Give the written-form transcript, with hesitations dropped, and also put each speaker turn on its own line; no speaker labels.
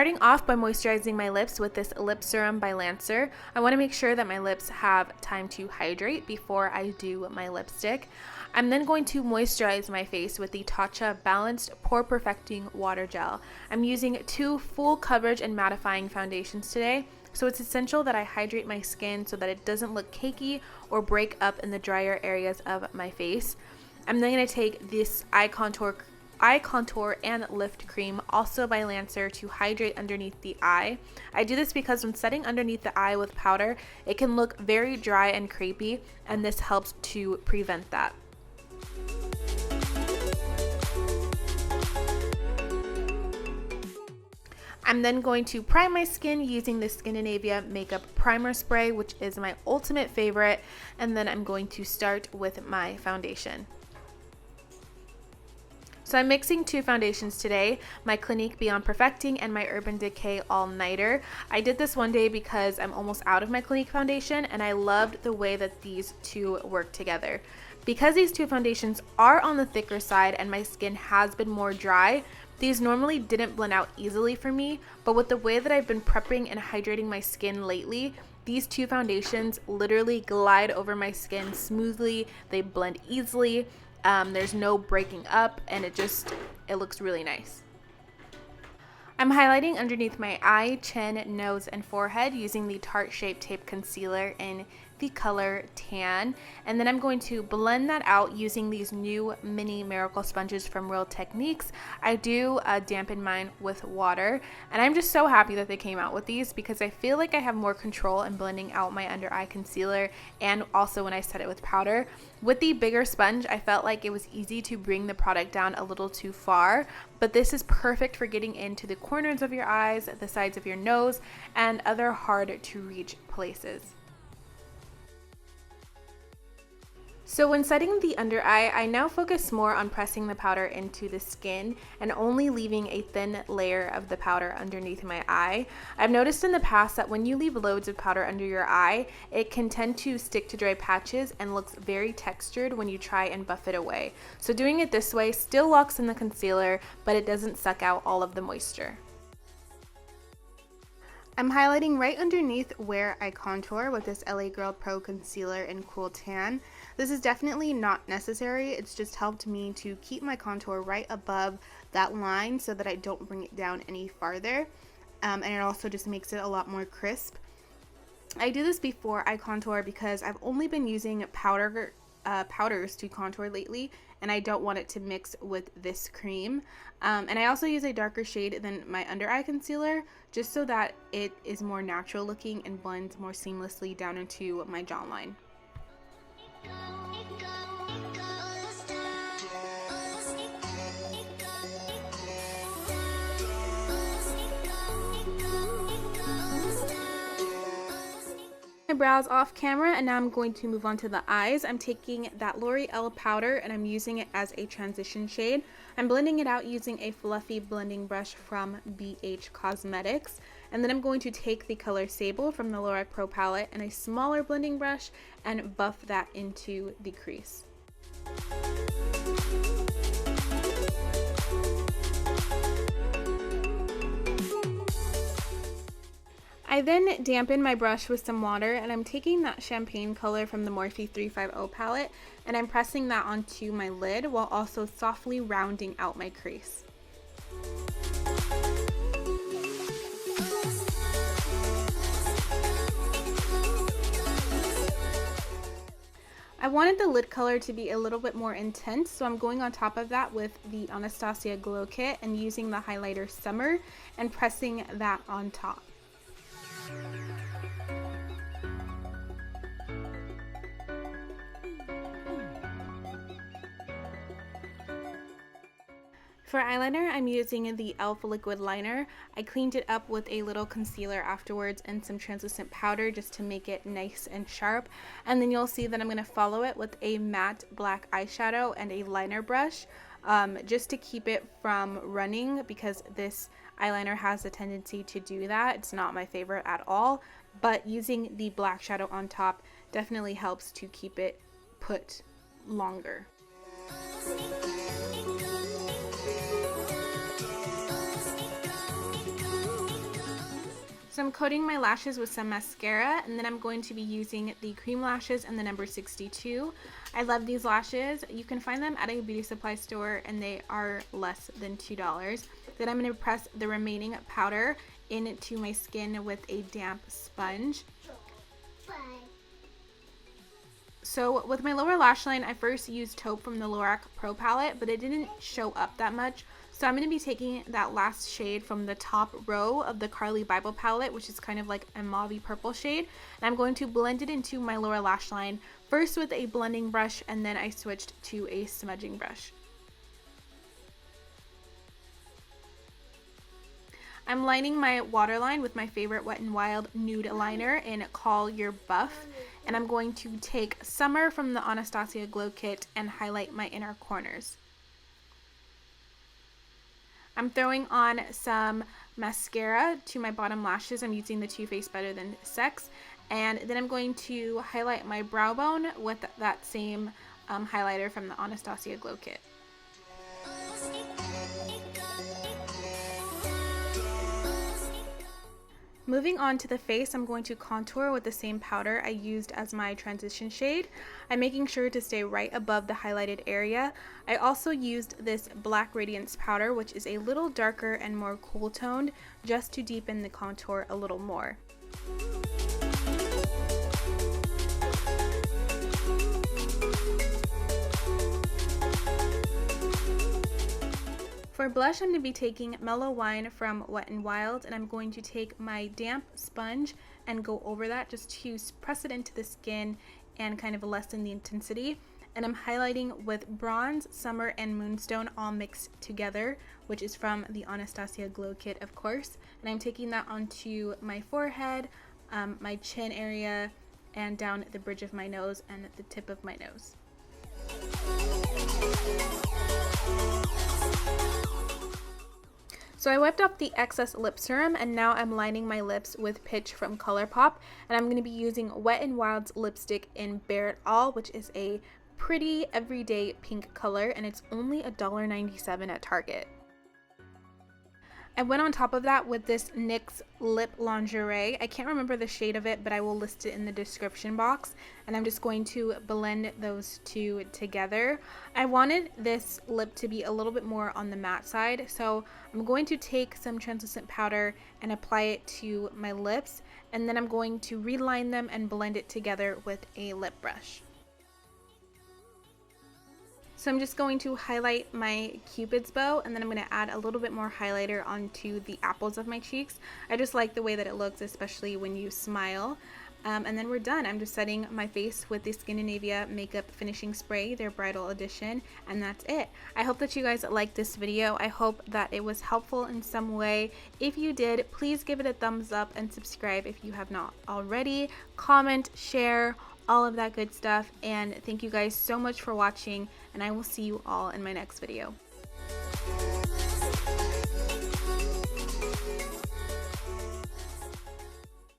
starting off by moisturizing my lips with this lip serum by Lancer. I want to make sure that my lips have time to hydrate before I do my lipstick. I'm then going to moisturize my face with the Tatcha Balanced Pore Perfecting Water Gel. I'm using 2 full coverage and mattifying foundations today, so it's essential that I hydrate my skin so that it doesn't look cakey or break up in the drier areas of my face. I'm then going to take this eye contour and lift cream, also by Lancer, to hydrate underneath the eye. I do this because when setting underneath the eye with powder, it can look very dry and crepey, and this helps to prevent that. I'm then going to prime my skin using the Skindinavia Makeup Primer spray, which is my ultimate favorite, and then I'm going to start with my foundation. So I'm mixing 2 foundations today, my Clinique Beyond Perfecting and my Urban Decay All Nighter. I did this one day because I'm almost out of my Clinique foundation, and I loved the way that these 2 work together. Because these 2 foundations are on the thicker side and my skin has been more dry, these normally didn't blend out easily for me, but with the way that I've been prepping and hydrating my skin lately, these 2 foundations literally glide over my skin smoothly. They blend easily. There's no breaking up, and it looks really nice. I'm highlighting underneath my eye, chin, nose, and forehead using the Tarte Shape Tape Concealer in the color Tan, and then I'm going to blend that out using these new mini miracle sponges from Real Techniques. I do dampen mine with water, and I'm just so happy that they came out with these because I feel like I have more control in blending out my under eye concealer, and also when I set it with powder. With the bigger sponge, I felt like it was easy to bring the product down a little too far, but this is perfect for getting into the corners of your eyes, the sides of your nose, and other hard to reach places. So when setting the under eye, I now focus more on pressing the powder into the skin and only leaving a thin layer of the powder underneath my eye. I've noticed in the past that when you leave loads of powder under your eye, it can tend to stick to dry patches and looks very textured when you try and buff it away. So doing it this way still locks in the concealer, but it doesn't suck out all of the moisture. I'm highlighting right underneath where I contour with this LA Girl Pro Concealer in Cool Tan. This is definitely not necessary, it's just helped me to keep my contour right above that line so that I don't bring it down any farther, and it also just makes it a lot more crisp. I do this before I contour because I've only been using powders to contour lately, and I don't want it to mix with this cream. And I also use a darker shade than my under eye concealer just so that it is more natural looking and blends more seamlessly down into my jawline. My brows off camera, and now I'm going to move on to the eyes. I'm taking that L'Oreal powder and I'm using it as a transition shade. I'm blending it out using a fluffy blending brush from BH Cosmetics, and then I'm going to take the color Sable from the Lorac Pro palette and a smaller blending brush and buff that into the crease. I then dampen my brush with some water, and I'm taking that champagne color from the Morphe 350 palette and I'm pressing that onto my lid while also softly rounding out my crease. I wanted the lid color to be a little bit more intense, so I'm going on top of that with the Anastasia Glow Kit and using the highlighter Summer and pressing that on top. For eyeliner, I'm using the e.l.f. liquid liner. I cleaned it up with a little concealer afterwards and some translucent powder just to make it nice and sharp. And then you'll see that I'm going to follow it with a matte black eyeshadow and a liner brush just to keep it from running, because this eyeliner has a tendency to do that. It's not my favorite at all, but using the black shadow on top definitely helps to keep it put longer. So I'm coating my lashes with some mascara, and then I'm going to be using the cream lashes in the number 62. I love these lashes. You can find them at a beauty supply store and they are less than $2. Then I'm going to press the remaining powder into my skin with a damp sponge. So with my lower lash line, I first used taupe from the Lorac Pro palette, but it didn't show up that much. So I'm going to be taking that last shade from the top row of the Carly Bible palette, which is kind of like a mauve purple shade. And I'm going to blend it into my lower lash line, first with a blending brush, and then I switched to a smudging brush. I'm lining my waterline with my favorite Wet n Wild nude liner in Call Your Buff. And I'm going to take Summer from the Anastasia Glow Kit and highlight my inner corners. I'm throwing on some mascara to my bottom lashes. I'm using the Too Faced Better Than Sex. And then I'm going to highlight my brow bone with that same highlighter from the Anastasia Glow Kit. Moving on to the face, I'm going to contour with the same powder I used as my transition shade. I'm making sure to stay right above the highlighted area. I also used this Black Radiance powder, which is a little darker and more cool toned, just to deepen the contour a little more. For blush, I'm going to be taking Mellow Wine from Wet n Wild, and I'm going to take my damp sponge and go over that just to press it into the skin and kind of lessen the intensity. And I'm highlighting with Bronze, Summer, and Moonstone all mixed together, which is from the Anastasia Glow Kit, of course. And I'm taking that onto my forehead, my chin area, and down the bridge of my nose and the tip of my nose. So I wiped off the excess lip serum, and now I'm lining my lips with Pitch from ColourPop, and I'm going to be using Wet n Wild's lipstick in Bare It All, which is a pretty everyday pink color, and it's only $1.97 at Target. I went on top of that with this NYX Lip Lingerie. I can't remember the shade of it, but I will list it in the description box. And I'm just going to blend those two together. I wanted this lip to be a little bit more on the matte side, so I'm going to take some translucent powder and apply it to my lips. And then I'm going to reline them and blend it together with a lip brush. So I'm just going to highlight my Cupid's bow, and then I'm going to add a little bit more highlighter onto the apples of my cheeks. I just like the way that it looks, especially when you smile. And then we're done. I'm just setting my face with the Skindinavia Makeup Finishing Spray, their Bridal edition, and that's it. I hope that you guys liked this video. I hope that it was helpful in some way. If you did, please give it a thumbs up and subscribe if you have not already. Comment, share, all of that good stuff, and thank you guys so much for watching, and I will see you all in my next video.